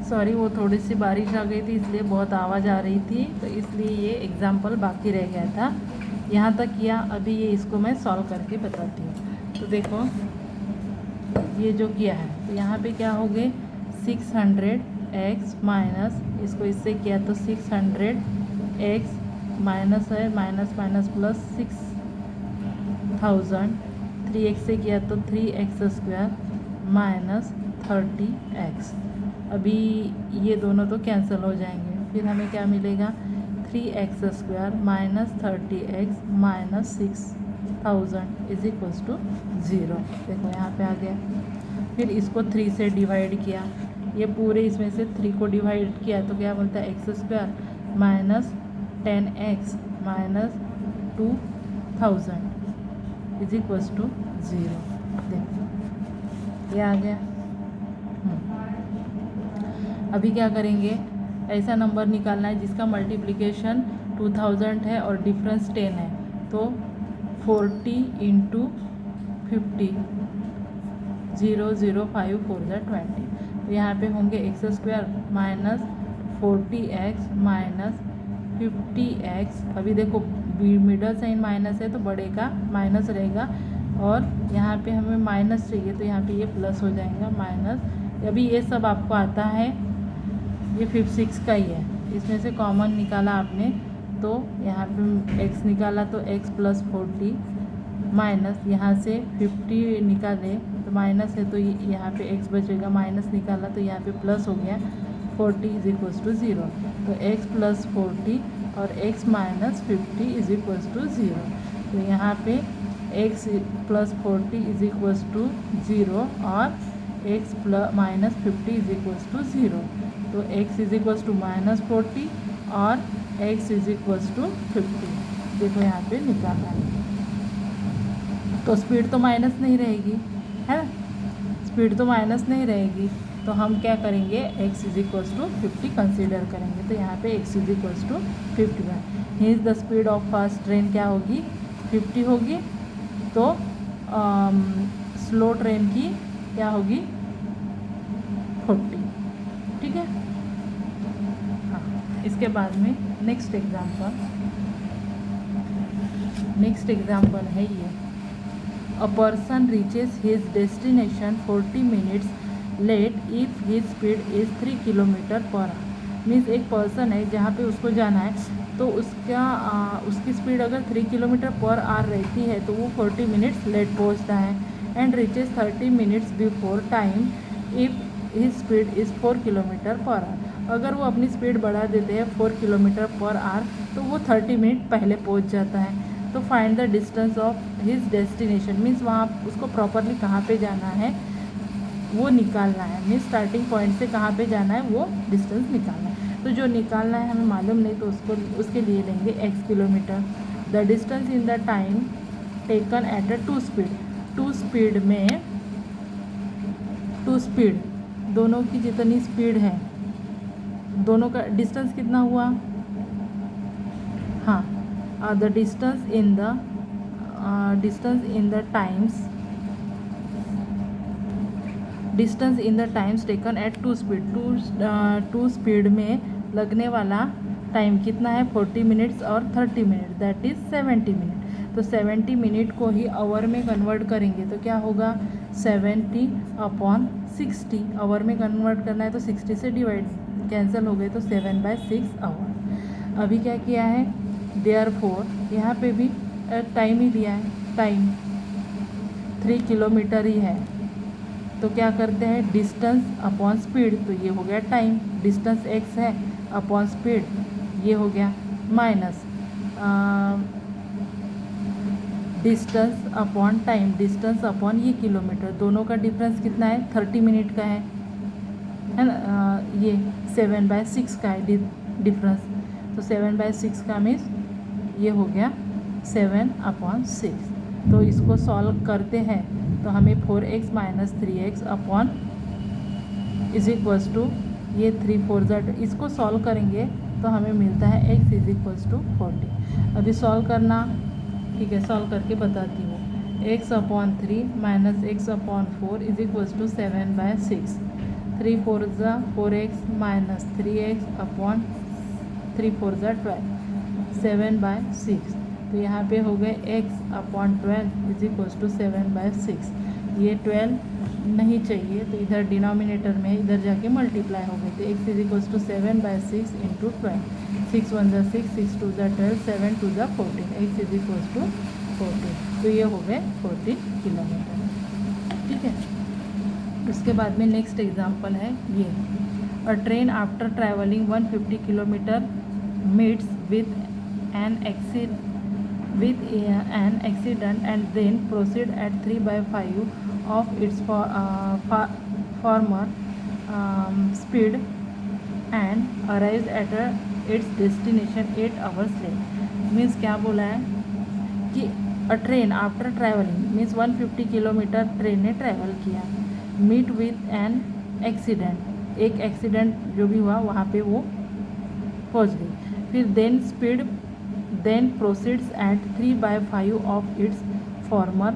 Sorry, वो थोड़ी सी बारिश आ गई थी इसलिए बहुत आवाज़ आ रही थी, तो इसलिए ये एग्ज़ाम्पल बाकी रह गया था। यहाँ तक किया, अभी ये इसको मैं सॉल्व करके बताती हूँ। तो देखो ये जो किया है, तो यहाँ पे क्या हो गए 600x माइनस, इसको इससे किया तो 600x माइनस है, माइनस माइनस प्लस 6000, 3x से किया तो 3x² माइनस 30x। अभी ये दोनों तो कैंसिल हो जाएंगे, फिर हमें क्या मिलेगा 3x² minus 30x minus 6000 is equals to 0। देखो यहाँ पे आ गया। फिर इसको 3 से डिवाइड किया, ये पूरे इसमें से 3 को डिवाइड किया तो क्या बोलता है x² minus 10x minus 2000 is equals to 0। देखो ये आ गया। अभी क्या करेंगे, ऐसा नंबर निकालना है जिसका मल्टीप्लिकेशन 2000 है और डिफरेंस 10 है, तो 40 इंटू 50, 0 0 5 4 20। तो यहाँ पे होंगे x² minus 40x minus 50x। अभी देखो मिडल साइन माइनस है तो बड़े का माइनस रहेगा, और यहाँ पे हमें माइनस चाहिए तो यहाँ पे ये प्लस हो जाएगा माइनस। अभी ये सब आपको आता है, ये 56 का ही है, इसमें से कॉमन निकाला आपने तो यहाँ पे x निकाला तो x प्लस 40 माइनस यहाँ से 50 निकाले तो माइनस है तो यहाँ पे x बचेगा, माइनस निकाला तो यहाँ पे प्लस हो गया 40 इज इक्वल्स टू 0। तो x प्लस 40 और x minus 50 is equals to 0। तो यहाँ पे x plus 40 is equals to 0 और x plus minus 50 is equals to 0। तो x is equals to minus 40 और x इज इक्वल्स टू 50। देखो यहाँ पे निकाला है, तो स्पीड तो माइनस नहीं रहेगी, है ना, स्पीड तो माइनस नहीं रहेगी, तो हम क्या करेंगे x is equals to 50 consider करेंगे। तो यहाँ पे x is equals to 51। Hence the speed of fast train क्या होगी 50 होगी, तो स्लो ट्रेन की क्या होगी 40। ठीक है। हाँ, इसके बाद में नेक्स्ट एग्जाम्पल है ये। A person reaches his destination 40 minutes late if his speed is 3 kilometre per hour. Means एक पर्सन है जहाँ पे उसको जाना है, तो उसकी स्पीड अगर 3 किलोमीटर पर आवर रहती है तो वो 40 मिनट्स लेट पहुँचता है। And reaches 30 minutes before time if his speed is 4 kilometre per our. अगर वो अपनी स्पीड बढ़ा देते हैं 4 किलोमीटर पर आवर तो वो 30 मिनट पहले पहुंच जाता है। तो find the distance of his destination, means वहाँ उसको प्रॉपरली कहाँ पे जाना है वो निकालना है, मीन्स स्टार्टिंग पॉइंट से कहाँ पे जाना है वो डिस्टेंस निकालना है। तो जो निकालना है हमें मालूम नहीं, तो उसके लिए लेंगे x kilometre. The distance in the time taken at a two speed दोनों की जितनी स्पीड है, दोनों का डिस्टेंस कितना हुआ। हाँ, the distance in the times taken at two speed में लगने वाला टाइम कितना है 40 मिनट्स और 30 मिनट, दैट इज़ 70 मिनट। तो 70 मिनट को ही आवर में कन्वर्ट करेंगे तो क्या होगा 70/60। आवर में कन्वर्ट करना है तो 60 से डिवाइड कैंसिल हो गए तो 7/6 आवर। अभी क्या किया है देयरफॉर, यहाँ पे भी टाइम ही दिया है, टाइम 3 किलोमीटर ही है, तो क्या करते हैं डिस्टेंस अपॉन स्पीड, तो ये हो गया टाइम, डिस्टेंस x है अपॉन स्पीड ये हो गया minus distance upon time, distance upon ये किलोमीटर, दोनों का डिफरेंस कितना है 30 मिनट का है ना। ये 7/6 का है डिफरेंस, तो 7/6 का मीन्स ये हो गया 7/6। तो इसको सॉल्व करते हैं तो हमें 4x minus 3x upon is equals to ये 3 4 ज़, इसको सॉल्व करेंगे तो हमें मिलता है x इज इक्वल्स टू 40। अभी सॉल्व करना, ठीक है, सॉल्व करके बताती हूँ। x/3 minus x/4 is equals to 7/6। 3 4 ज़ा 4x माइनस 3x अपॉन 3 4 ज़ा 12 7/6। तो यहाँ पे हो गए x upon 12 is equals to 7/6। ये 12 नहीं चाहिए तो इधर डिनोमिनेटर में इधर जाके मल्टीप्लाई हो गए थे। x is equals to 7/6 into 12। 6 1 ज़ा 6 6 2 ज़ा 12 7 2 ज़ा 14। x is equals to 14। तो ये हो गए 14 किलोमीटर। ठीक है। उसके बाद में नेक्स्ट एग्जांपल है ये। A train after travelling 150 kilometre meets with an accident and then proceed at 3/5 of its former speed and arrives at its destination 8 hours late। Means क्या बोला है कि a train after travelling means 150 kilometre train ने travel किया, meet with an accident, एक accident जो भी हुआ वहाँ पे वो पहुँच गई। फिर then proceeds at 3/5 of its former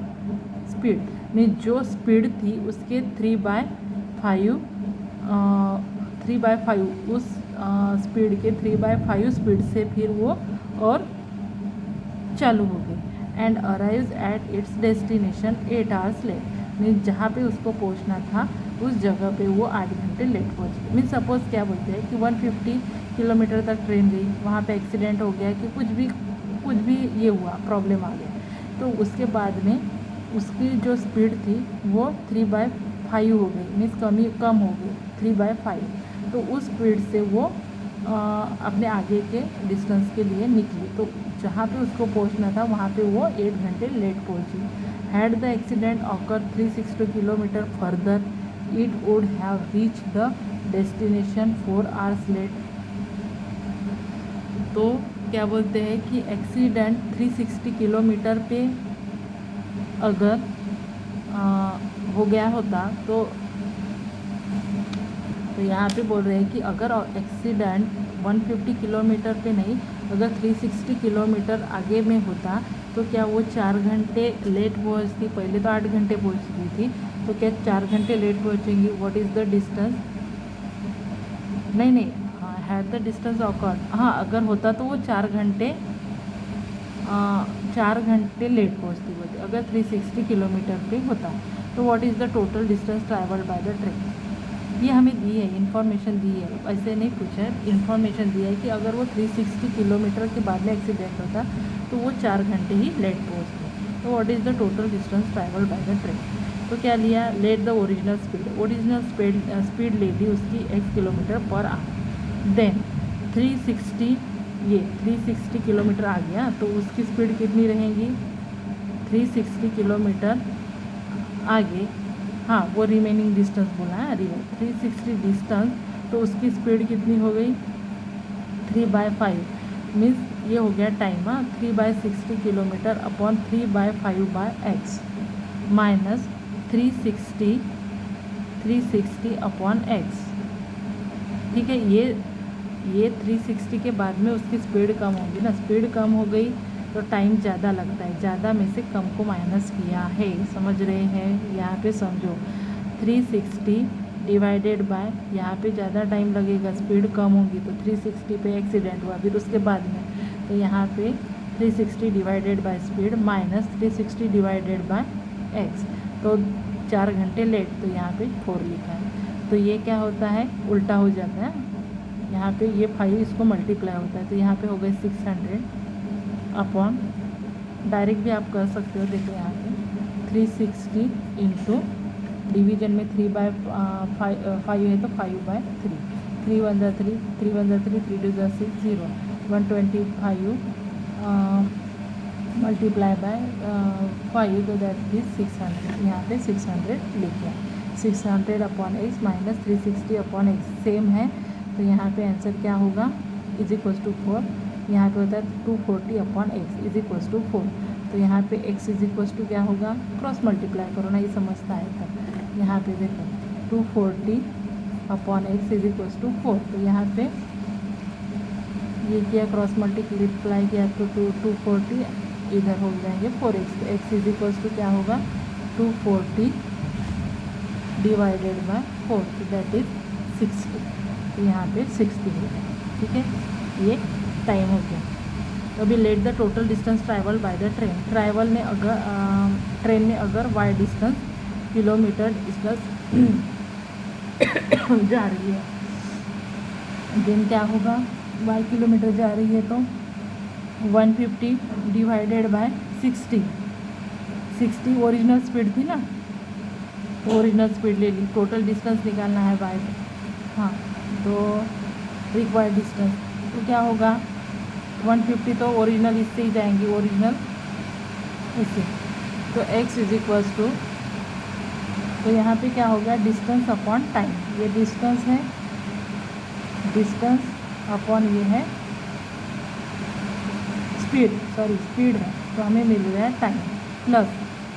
speed, means जो स्पीड थी उसके 3/5 उस स्पीड के 3/5 स्पीड से फिर वो और चालू हो गई। And arrives at its destination 8 hours late, means जहाँ पे उसको पहुँचना था उस जगह पे वो 8 घंटे लेट पहुँच गई। मीन्स सपोज़ क्या बोलते हैं कि 150 किलोमीटर तक ट्रेन गई, वहाँ पे एक्सीडेंट हो गया कि कुछ भी ये हुआ, प्रॉब्लम आ गया, तो उसके बाद में उसकी जो स्पीड थी वो 3/5 हो गई, मीन्स कम हो गई 3/5। तो उस स्पीड से वो अपने आगे के डिस्टेंस के लिए निकली, तो जहाँ पे उसको पहुँचना था वहाँ पे वो 8 घंटे लेट पहुँची। Had the accident occur 360 kilometre further it would have reach the destination 4 hours late. तो क्या बोलते हैं कि एक्सीडेंट 360 किलोमीटर पे अगर हो गया होता तो यहाँ पे बोल रहे हैं कि अगर एक्सीडेंट 150 किलोमीटर पे नहीं, अगर 360 किलोमीटर आगे में होता तो क्या वो 4 घंटे लेट पहुँचती? पहले तो 8 घंटे पहुँचती थी, तो क्या 4 घंटे लेट पहुँचेंगी? What is the distance? नहीं, हैड द डिस्टेंस ऑकर, हाँ अगर होता तो वो 4 घंटे लेट पहुँचती बोलते अगर 360 किलोमीटर पे होता। तो what is the total distance travelled by the train? ये हमें दी है, इन्फॉर्मेशन दी है, ऐसे नहीं पूछा है, इन्फॉर्मेशन दी है कि अगर वो 360 किलोमीटर के बाद में एक्सीडेंट होता तो वो 4 घंटे ही लेट पहुँचते। तो what is the total distance travelled by the train? तो क्या लिया? लेट द ओरिजिनल स्पीड ले ली उसकी x kilometre per hour. Then 360 kilometre आ गया तो उसकी स्पीड कितनी रहेगी? 360 किलोमीटर आगे, हाँ वो रिमेनिंग डिस्टेंस बोला है, 360 डिस्टेंस, तो उसकी स्पीड कितनी हो गई? 3/5, मीन्स ये हो गया टाइम, हाँ 3/60 kilometre upon 3/5/x minus 360 upon x। ठीक है, ये 360 के बाद में उसकी स्पीड कम होगी ना, स्पीड कम हो गई तो टाइम ज़्यादा लगता है, ज़्यादा में से कम को माइनस किया है, समझ रहे हैं? यहाँ पे समझो 360 डिवाइडेड बाय, यहाँ पे ज़्यादा टाइम लगेगा, स्पीड कम होगी तो 360 पे एक्सीडेंट हुआ, फिर उसके बाद में तो यहाँ पे 360 divided by speed minus 360 divided by x, तो 4 घंटे लेट, तो यहाँ पे 4 लिखा है। तो ये क्या होता है? उल्टा हो जाता है, यहाँ पे ये 5 इसको मल्टीप्लाई होता है, तो यहाँ पे हो गए 600 अपॉन, डायरेक्ट भी आप कर सकते हो, देखो यहाँ पे 360 इंटू डिवीजन में 3/5 है तो 5/3, 3 1 ज़ा 3, 3 1 ज़ा 3, 3 2 ज़ा 6, 0, 125 मल्टीप्लाई बाय 5 तो दैट इज 600, यहाँ पे 600 लिखिए, 600 upon x minus 360 upon x same है, तो यहाँ पे आंसर क्या होगा? इज इक्वल्स टू 4, यहाँ पे होता है 240 upon x is equals to 4, तो यहाँ पे x इज इक्वल्स टू क्या होगा? क्रॉस मल्टीप्लाई करो ना, ये समझता है तब। यहाँ पे देखो 240 upon x is equals to 4, तो यहाँ पे ये किया क्रॉस मल्टीप्लाई किया तो 240 इधर हो जाएंगे 4x, तो x इज इक्वल्स टू क्या होगा? 240 डिवाइडेड बाय 4, तो दैट इज़ 60। तो यहाँ पे 60 हो गया, ठीक है, ये टाइम हो गया। तो अभी let the total distance travel by the train. Train ने अगर वाई डिस्टेंस किलोमीटर डिस्टेंस जा रही है, देन क्या होगा, वाई किलोमीटर जा रही है तो 150 डिवाइडेड बाय 60। 60 ओरिजिनल स्पीड थी ना, तो ओरिजिनल स्पीड ले ली, टोटल डिस्टेंस निकालना है बाय, हाँ, तो रिक्वायर्ड डिस्टेंस तो क्या होगा 150, तो ओरिजिनल इससे ही जाएंगी, ओरिजिनल इससे, तो x इज इक्वल्स टू, तो यहाँ पे क्या होगा डिस्टेंस अपॉन टाइम, ये डिस्टेंस है, डिस्टेंस अपॉन ये है स्पीड है, तो हमें मिल रहा है time, plus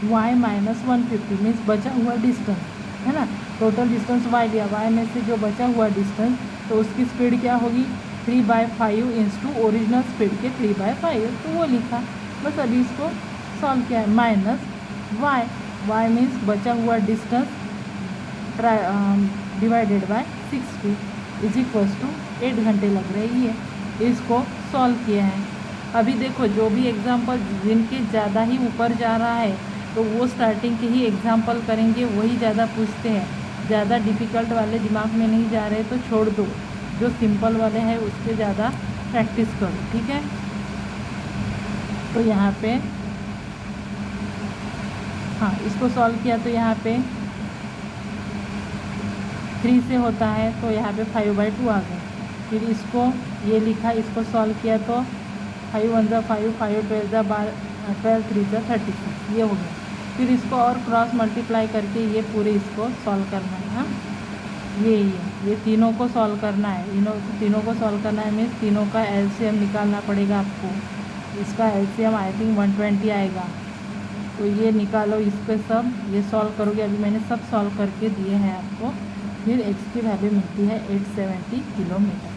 y minus 150 means बचा हुआ डिस्टेंस है ना, टोटल डिस्टेंस y दिया, y में से जो बचा हुआ डिस्टेंस, तो उसकी स्पीड क्या होगी 3/5 इंटू ओरिजिनल स्पीड के 3/5, तो वो लिखा, बस अभी इसको सॉल्व किया है, माइनस y मीन्स बचा हुआ distance divided by 60 is equals to 8 घंटे लग रही है, इसको सॉल्व किया है। अभी देखो जो भी एग्जाम्पल जिनके ज़्यादा ही ऊपर जा रहा है तो वो स्टार्टिंग के ही एग्जाम्पल करेंगे, वही ज़्यादा पूछते हैं, ज़्यादा डिफ़िकल्ट वाले दिमाग में नहीं जा रहे तो छोड़ दो, जो सिंपल वाले हैं उस पर ज़्यादा प्रैक्टिस करो, ठीक है। तो यहाँ पे हाँ, इसको सॉल्व किया तो यहाँ पे 3 से होता है, तो यहाँ पे 5/2 आ गए, फिर इसको ये लिखा, इसको सॉल्व किया तो 5 1 ज़ा 5, 5 12 ज़ा 12, 3 ज़ा 36, ये हो गया। फिर इसको और क्रॉस मल्टीप्लाई करके ये पूरे इसको सॉल्व करना है, हाँ, ये तीनों को सॉल्व करना है, तीनों को सॉल्व करना है मीन्स तीनों का एलसीएम निकालना पड़ेगा आपको, इसका एलसीएम आई थिंक 120 आएगा, तो ये निकालो, इस पर सब ये सॉल्व करोगे, अभी मैंने सब सॉल्व करके दिए हैं आपको, फिर x की वैल्यू मिलती है 870 किलोमीटर।